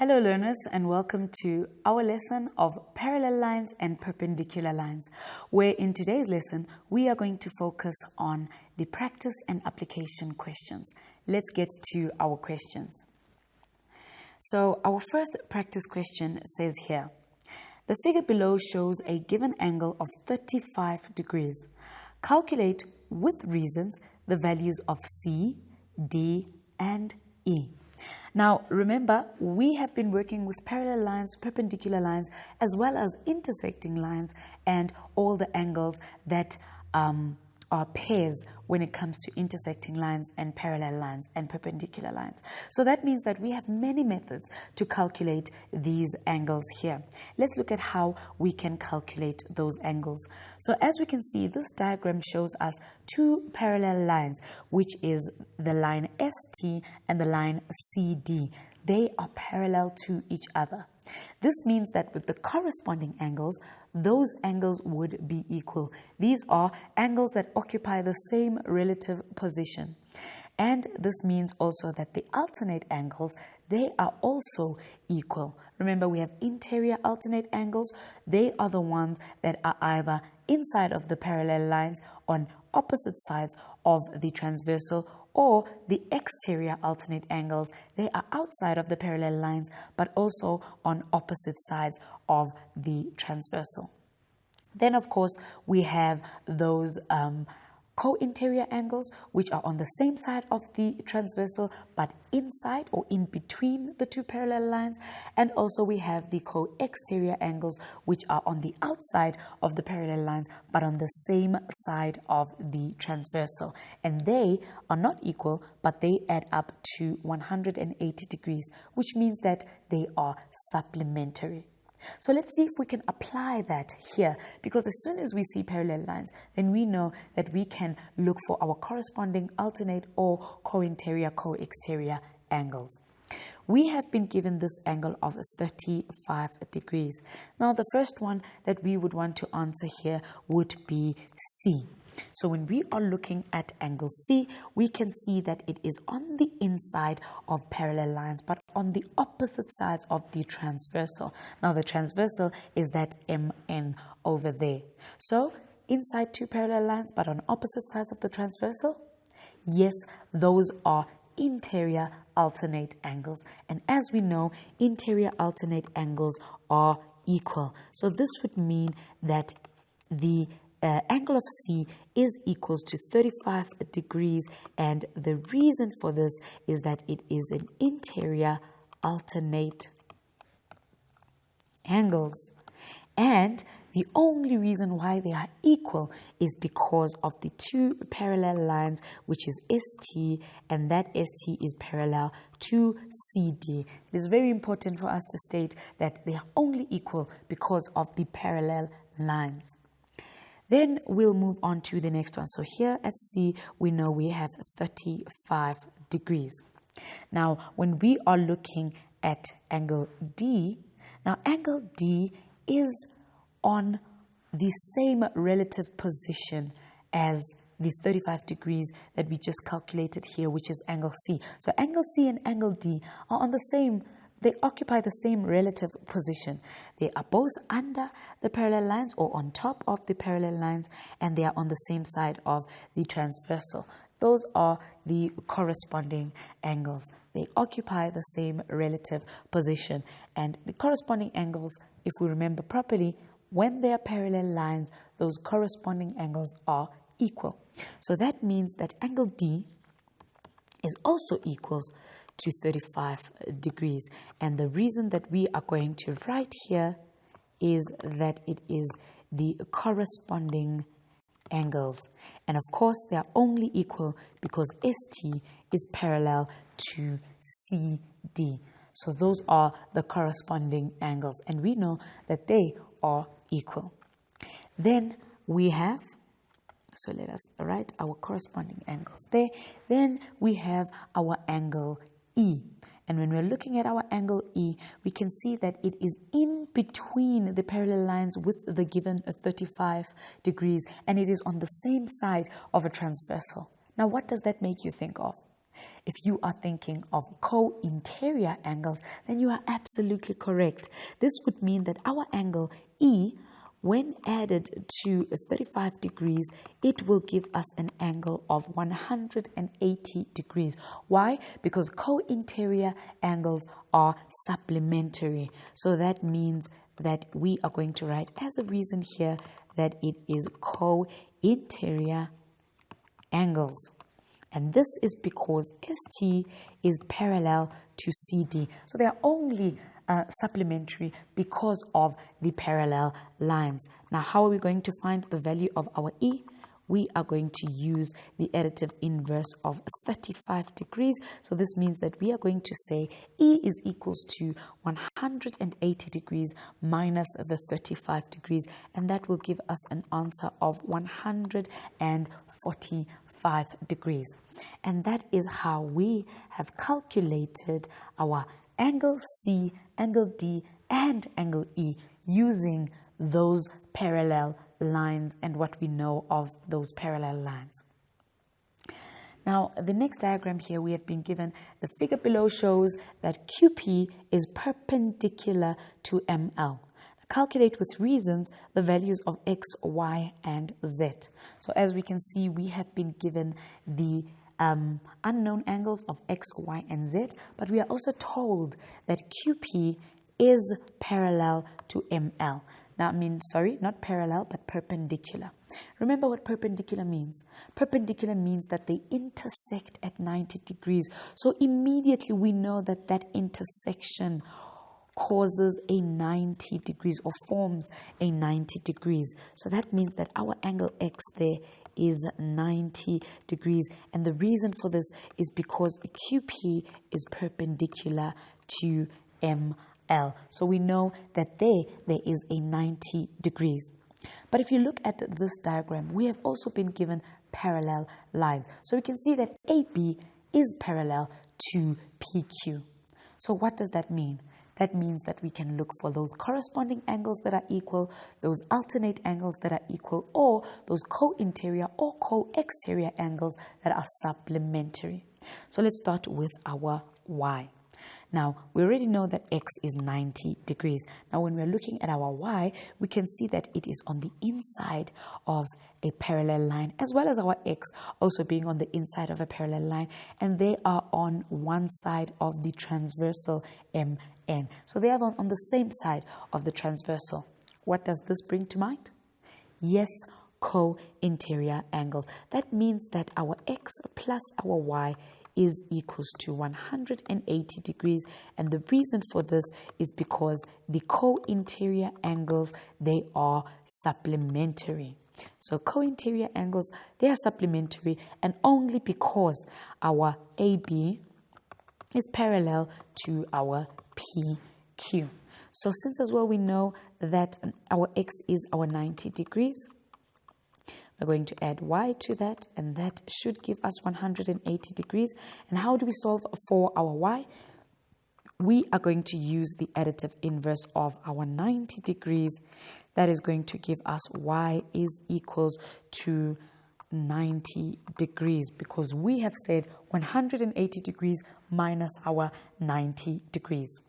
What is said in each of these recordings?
Hello learners, and welcome to our lesson of parallel lines and perpendicular lines, where in today's lesson we are going to focus on the practice and application questions. Let's get to our questions. So our first practice question says here, the figure below shows a given angle of 35 degrees. Calculate with reasons the values of C, D, and E. Now, remember, we have been working with parallel lines, perpendicular lines, as well as intersecting lines and all the angles that are pairs when it comes to intersecting lines and parallel lines and perpendicular lines. So that means that we have many methods to calculate these angles here. Let's look at how we can calculate those angles. So as we can see, this diagram shows us two parallel lines, which is the line ST and the line CD. They are parallel to each other. This means that with the corresponding angles, those angles would be equal. These are angles that occupy the same relative position. And this means also that the alternate angles, they are also equal. Remember, we have interior alternate angles. They are the ones that are either inside of the parallel lines on opposite sides of the transversal, or the exterior alternate angles. They are outside of the parallel lines, but also on opposite sides of the transversal. Then, of course, we have those co-interior angles, which are on the same side of the transversal, but inside or in between the two parallel lines. And also we have the co-exterior angles, which are on the outside of the parallel lines, but on the same side of the transversal. And they are not equal, but they add up to 180 degrees, which means that they are supplementary. So let's see if we can apply that here, because as soon as we see parallel lines, then we know that we can look for our corresponding alternate or co-interior, co-exterior angles. We have been given this angle of 35 degrees. Now the first one that we would want to answer here would be C. So when we are looking at angle C, we can see that it is on the inside of parallel lines, but on the opposite sides of the transversal. Now the transversal is that MN over there. So inside two parallel lines, but on opposite sides of the transversal, yes, those are interior alternate angles. And as we know, interior alternate angles are equal. So this would mean that the angle of C is equals to 35 degrees, and the reason for this is that it is an interior alternate angles. And the only reason why they are equal is because of the two parallel lines, which is ST, and that ST is parallel to CD. It is very important for us to state that they are only equal because of the parallel lines. Then we'll move on to the next one. So here at C, we know we have 35 degrees. Now, when we are looking at angle D, now angle D is on the same relative position as the 35 degrees that we just calculated here, which is angle C. So angle C and angle D are on the same, they occupy the same relative position. They are both under the parallel lines or on top of the parallel lines, and they are on the same side of the transversal. Those are the corresponding angles. They occupy the same relative position. And the corresponding angles, if we remember properly, when they are parallel lines, those corresponding angles are equal. So that means that angle D is also equals to 35 degrees. And the reason that we are going to write here is that it is the corresponding angles. And of course, they are only equal because ST is parallel to CD. So those are the corresponding angles, and we know that they are equal. Then we have, so let us write our corresponding angles there. Then we have our angle E. And when we're looking at our angle E, we can see that it is in between the parallel lines with the given 35 degrees, and it is on the same side of a transversal. Now, what does that make you think of? If you are thinking of co-interior angles, then you are absolutely correct. This would mean that our angle E, when added to 35 degrees, it will give us an angle of 180 degrees. Why? Because co-interior angles are supplementary. So that means that we are going to write as a reason here that it is co-interior angles. And this is because ST is parallel to CD. So they are only supplementary because of the parallel lines. Now, how are we going to find the value of our E? We are going to use the additive inverse of 35 degrees. So this means that we are going to say E is equals to 180 degrees minus the 35 degrees. And that will give us an answer of 145 degrees. And that is how we have calculated our angle C, angle D, and angle E using those parallel lines and what we know of those parallel lines. Now, the next diagram here, we have been given the figure below shows that QP is perpendicular to ML. Calculate with reasons the values of X, Y, and Z. So as we can see, we have been given the unknown angles of X, Y, and Z, but we are also told that QP is parallel to ML. Now, not parallel, but perpendicular. Remember what perpendicular means? Perpendicular means that they intersect at 90 degrees. So immediately we know that that intersection causes a 90 degrees or forms a 90 degrees. So that means that our angle X there is 90 degrees. And the reason for this is because QP is perpendicular to ML. So we know that there is a 90 degrees. But if you look at this diagram, we have also been given parallel lines. So we can see that AB is parallel to PQ. So what does that mean? That means that we can look for those corresponding angles that are equal, those alternate angles that are equal, or those co-interior or co-exterior angles that are supplementary. So let's start with our Y. Now, we already know that X is 90 degrees. Now, when we're looking at our Y, we can see that it is on the inside of a parallel line, as well as our X also being on the inside of a parallel line, and they are on one side of the transversal MN. So they are on the same side of the transversal. What does this bring to mind? Yes, co-interior angles. That means that our X plus our Y is equals to 180 degrees, and the reason for this is because the co-interior angles, they are supplementary. So co-interior angles, they are supplementary, and only because our AB is parallel to our PQ. So since as well we know that our X is our 90 degrees, we're going to add Y to that, and that should give us 180 degrees. And how do we solve for our Y? We are going to use the additive inverse of our 90 degrees. That is going to give us Y is equals to 90 degrees, because we have said 180 degrees minus our 90 degrees.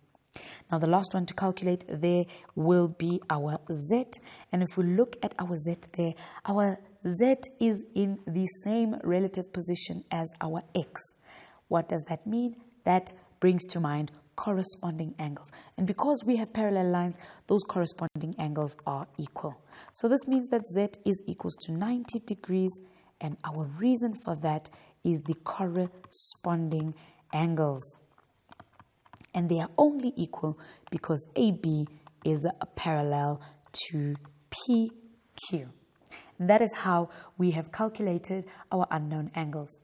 Now, the last one to calculate there will be our Z. And if we look at our Z there, our Z is in the same relative position as our X. What does that mean? That brings to mind corresponding angles. And because we have parallel lines, those corresponding angles are equal. So this means that Z is equals to 90 degrees, and our reason for that is the corresponding angles. And they are only equal because AB is parallel to PQ. That is how we have calculated our unknown angles.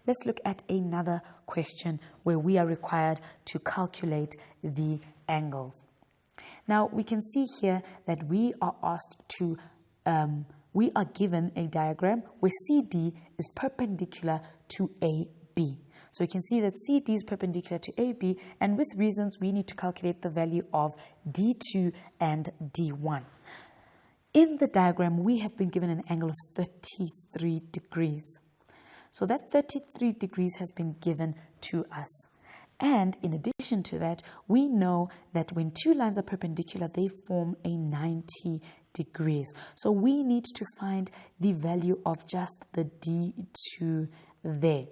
Let's look at another question where we are required to calculate the angles. Now, we can see here that we are asked to, we are given a diagram where CD is perpendicular to AB. So you can see that CD is perpendicular to AB, and with reasons, we need to calculate the value of D2 and D1. In the diagram, we have been given an angle of 33 degrees. So that 33 degrees has been given to us. And in addition to that, we know that when two lines are perpendicular, they form a 90 degrees. So we need to find the value of just the D2 there.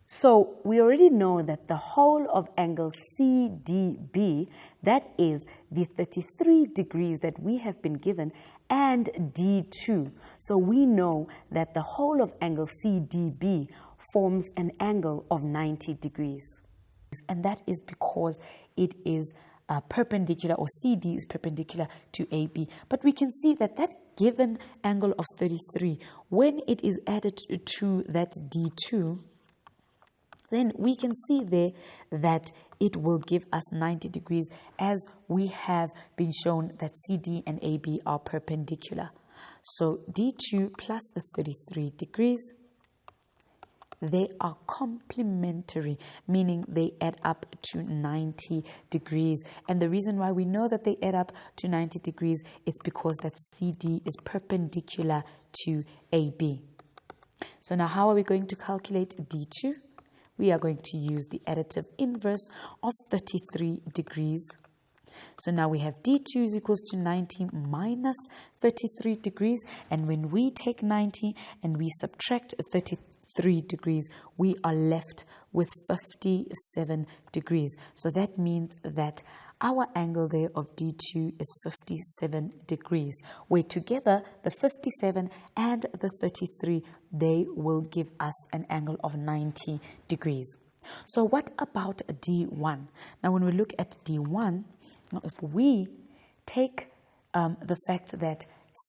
So we already know that the whole of angle CDB, that is the 33 degrees that we have been given, and D2. So we know that the whole of angle CDB forms an angle of 90 degrees. And that is because it is perpendicular, or CD is perpendicular to AB. But we can see that that given angle of 33, when it is added to that D2, then we can see there that it will give us 90 degrees, as we have been shown that CD and AB are perpendicular. So D2 plus the 33 degrees, they are complementary, meaning they add up to 90 degrees. And the reason why we know that they add up to 90 degrees is because that CD is perpendicular to AB. So now how are we going to calculate D2? We are going to use the additive inverse of 33 degrees. So now we have D2 is equals to 90 minus 33 degrees. And when we take 90 and we subtract 33 degrees, we are left with 57 degrees. So that means that our angle there of D2 is 57 degrees, where together the 57 and the 33, they will give us an angle of 90 degrees. So what about D1? Now when we look at D1, if we take the fact that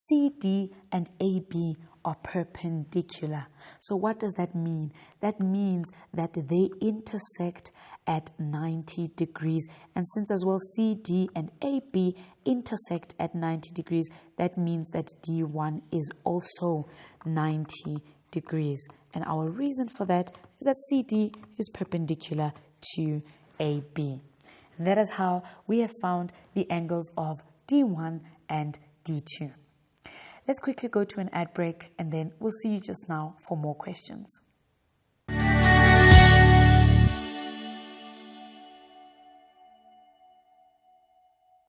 CD and AB are perpendicular. So what does that mean? That means that they intersect at 90 degrees. And since as well CD and AB intersect at 90 degrees, that means that D1 is also 90 degrees. And our reason for that is that CD is perpendicular to AB. And that is how we have found the angles of D1 and D2. Let's quickly go to an ad break, and then we'll see you just now for more questions.